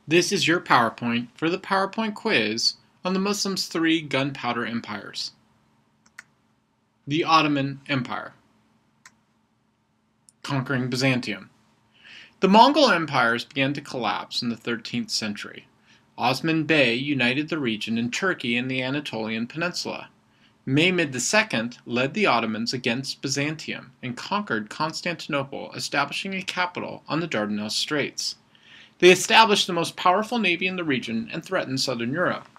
This is your PowerPoint for the PowerPoint quiz on the Muslims' three gunpowder empires. The Ottoman Empire. Conquering Byzantium. The Mongol empires began to collapse in the 13th century. Osman Bey united the region in Turkey and the Anatolian Peninsula. Mehmed II led the Ottomans against Byzantium and conquered Constantinople, establishing a capital on the Dardanelles Straits. They established the most powerful navy in the region and threatened southern Europe.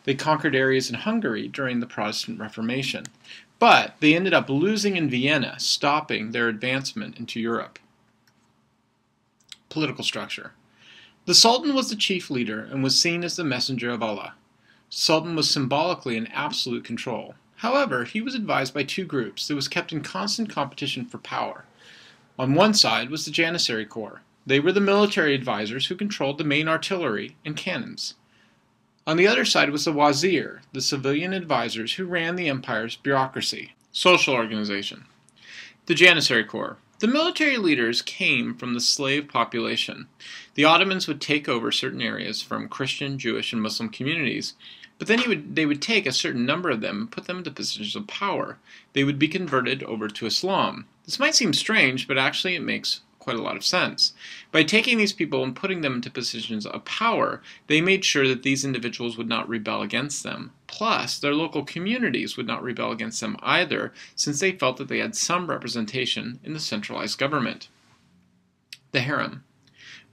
They conquered areas in Hungary during the Protestant Reformation, but they ended up losing in Vienna, stopping their advancement into Europe. Political structure. The Sultan was the chief leader and was seen as the messenger of Allah. Sultan was symbolically in absolute control. However, he was advised by two groups that was kept in constant competition for power. On one side was the Janissary Corps. They were the military advisors who controlled the main artillery and cannons. On the other side was the Wazir, the civilian advisors who ran the empire's bureaucracy. Social organization. The Janissary Corps. The military leaders came from the slave population. The Ottomans would take over certain areas from Christian, Jewish, and Muslim communities, but then they would take a certain number of them and put them into positions of power. They would be converted over to Islam. This might seem strange, but actually it makes quite a lot of sense. By taking these people and putting them into positions of power, they made sure that these individuals would not rebel against them. Plus, their local communities would not rebel against them either, since they felt that they had some representation in the centralized government. The harem.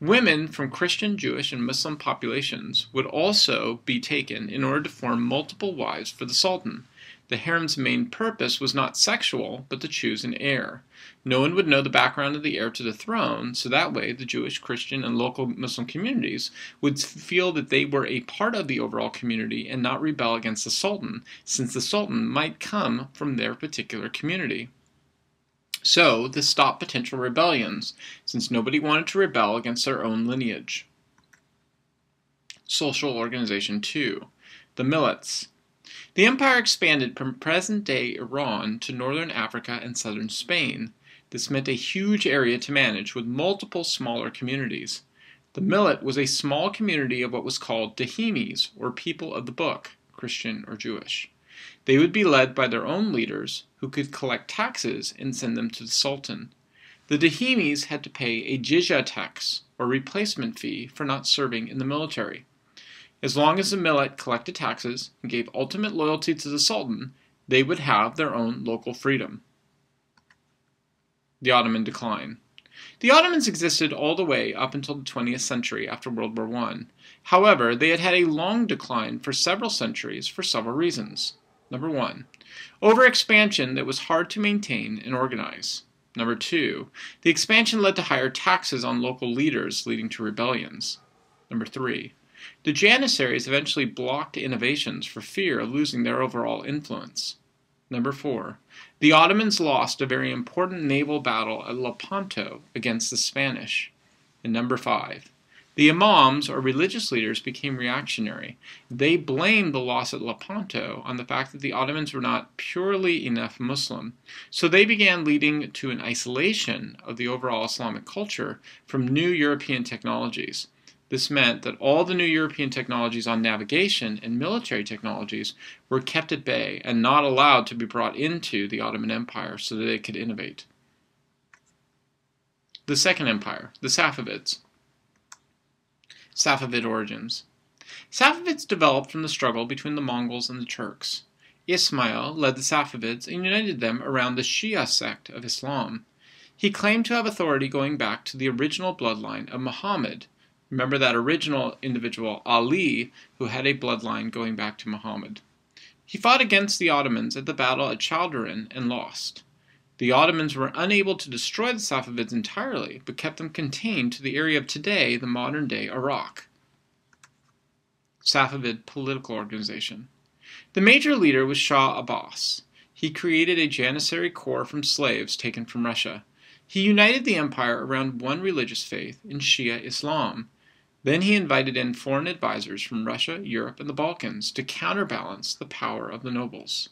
Women from Christian, Jewish, and Muslim populations would also be taken in order to form multiple wives for the Sultan. The harem's main purpose was not sexual, but to choose an heir. No one would know the background of the heir to the throne, so that way the Jewish, Christian, and local Muslim communities would feel that they were a part of the overall community and not rebel against the Sultan, since the Sultan might come from their particular community. So, this stopped potential rebellions, since nobody wanted to rebel against their own lineage. Social organization 2. The Millets. The empire expanded from present-day Iran to northern Africa and southern Spain. This meant a huge area to manage with multiple smaller communities. The millet was a small community of what was called Dahimis, or people of the book, Christian or Jewish. They would be led by their own leaders, who could collect taxes and send them to the Sultan. The Dahimis had to pay a jizya tax, or replacement fee, for not serving in the military. As long as the millet collected taxes and gave ultimate loyalty to the Sultan, they would have their own local freedom. The Ottoman Decline. The Ottomans existed all the way up until the 20th century after World War I. However, they had had a long decline for several centuries for several reasons. Number 1. Overexpansion that was hard to maintain and organize. Number 2. The expansion led to higher taxes on local leaders, leading to rebellions. Number 3. The Janissaries eventually blocked innovations for fear of losing their overall influence. Number 4. The Ottomans lost a very important naval battle at Lepanto against the Spanish. And number 5. The imams, or religious leaders, became reactionary. They blamed the loss at Lepanto on the fact that the Ottomans were not purely enough Muslim, so they began leading to an isolation of the overall Islamic culture from new European technologies. This meant that all the new European technologies on navigation and military technologies were kept at bay and not allowed to be brought into the Ottoman Empire so that they could innovate. The Second Empire, the Safavids. Safavid Origins. Safavids developed from the struggle between the Mongols and the Turks. Ismail led the Safavids and united them around the Shia sect of Islam. He claimed to have authority going back to the original bloodline of Muhammad. Remember that original individual, Ali, who had a bloodline going back to Muhammad. He fought against the Ottomans at the battle at Chaldiran and lost. The Ottomans were unable to destroy the Safavids entirely, but kept them contained to the area of today, the modern-day Iraq. Safavid political organization. The major leader was Shah Abbas. He created a Janissary Corps from slaves taken from Russia. He united the empire around one religious faith in Shia Islam. Then he invited in foreign advisors from Russia, Europe, and the Balkans to counterbalance the power of the nobles.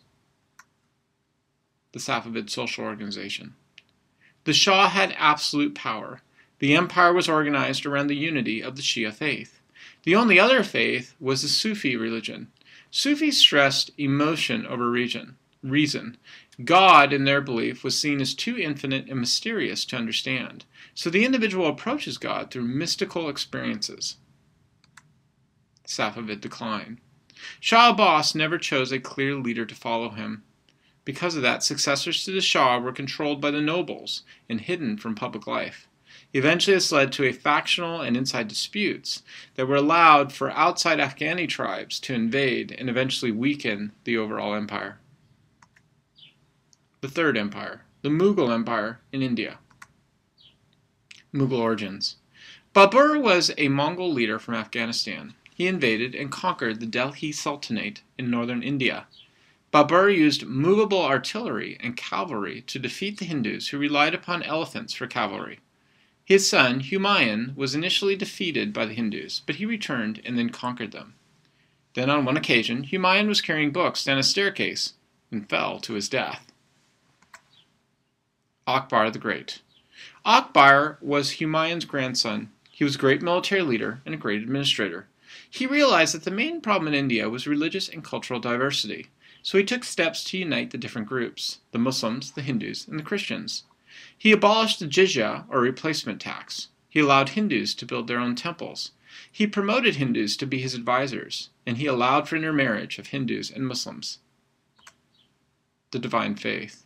The Safavid social organization. The Shah had absolute power. The empire was organized around the unity of the Shia faith. The only other faith was the Sufi religion. Sufis stressed emotion over reason. God, in their belief, was seen as too infinite and mysterious to understand, so the individual approaches God through mystical experiences. Safavid Decline. Shah Abbas never chose a clear leader to follow him. Because of that, successors to the Shah were controlled by the nobles and hidden from public life. Eventually, this led to factional and inside disputes that were allowed for outside Afghani tribes to invade and eventually weaken the overall empire. The Third Empire, the Mughal Empire in India. Mughal Origins. Babur was a Mongol leader from Afghanistan. He invaded and conquered the Delhi Sultanate in northern India. Babur used movable artillery and cavalry to defeat the Hindus who relied upon elephants for cavalry. His son, Humayun, was initially defeated by the Hindus, but he returned and then conquered them. Then on one occasion, Humayun was carrying books down a staircase and fell to his death. Akbar the Great. Akbar was Humayun's grandson. He was a great military leader and a great administrator. He realized that the main problem in India was religious and cultural diversity, so he took steps to unite the different groups, the Muslims, the Hindus, and the Christians. He abolished the jizya, or replacement tax. He allowed Hindus to build their own temples. He promoted Hindus to be his advisors, and he allowed for intermarriage of Hindus and Muslims. The Divine Faith.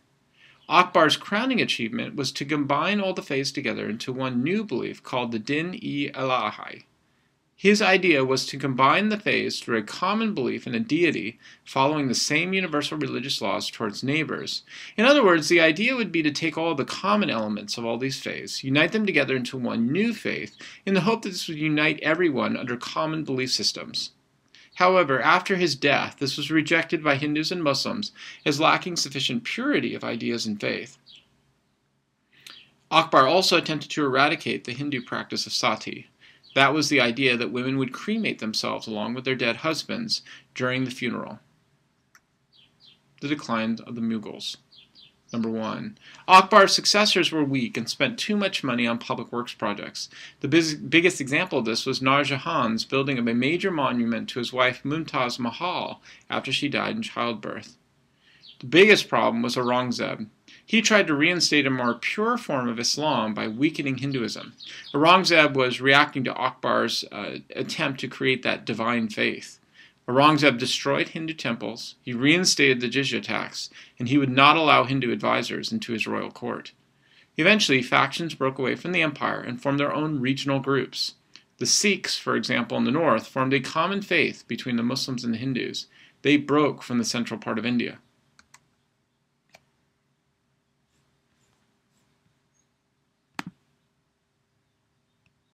Akbar's crowning achievement was to combine all the faiths together into one new belief called the Din-e-Ilahi. His idea was to combine the faiths through a common belief in a deity following the same universal religious laws towards neighbors. In other words, the idea would be to take all the common elements of all these faiths, unite them together into one new faith, in the hope that this would unite everyone under common belief systems. However, after his death, this was rejected by Hindus and Muslims as lacking sufficient purity of ideas and faith. Akbar also attempted to eradicate the Hindu practice of sati. That was the idea that women would cremate themselves along with their dead husbands during the funeral. The decline of the Mughals. Number 1. Akbar's successors were weak and spent too much money on public works projects. The biggest example of this was Nur Jahan's building of a major monument to his wife Mumtaz Mahal after she died in childbirth. The biggest problem was Aurangzeb. He tried to reinstate a more pure form of Islam by weakening Hinduism. Aurangzeb was reacting to Akbar's attempt to create that divine faith. Aurangzeb destroyed Hindu temples, he reinstated the jizya tax, and he would not allow Hindu advisors into his royal court. Eventually, factions broke away from the empire and formed their own regional groups. The Sikhs, for example, in the north, formed a common faith between the Muslims and the Hindus. They broke from the central part of India.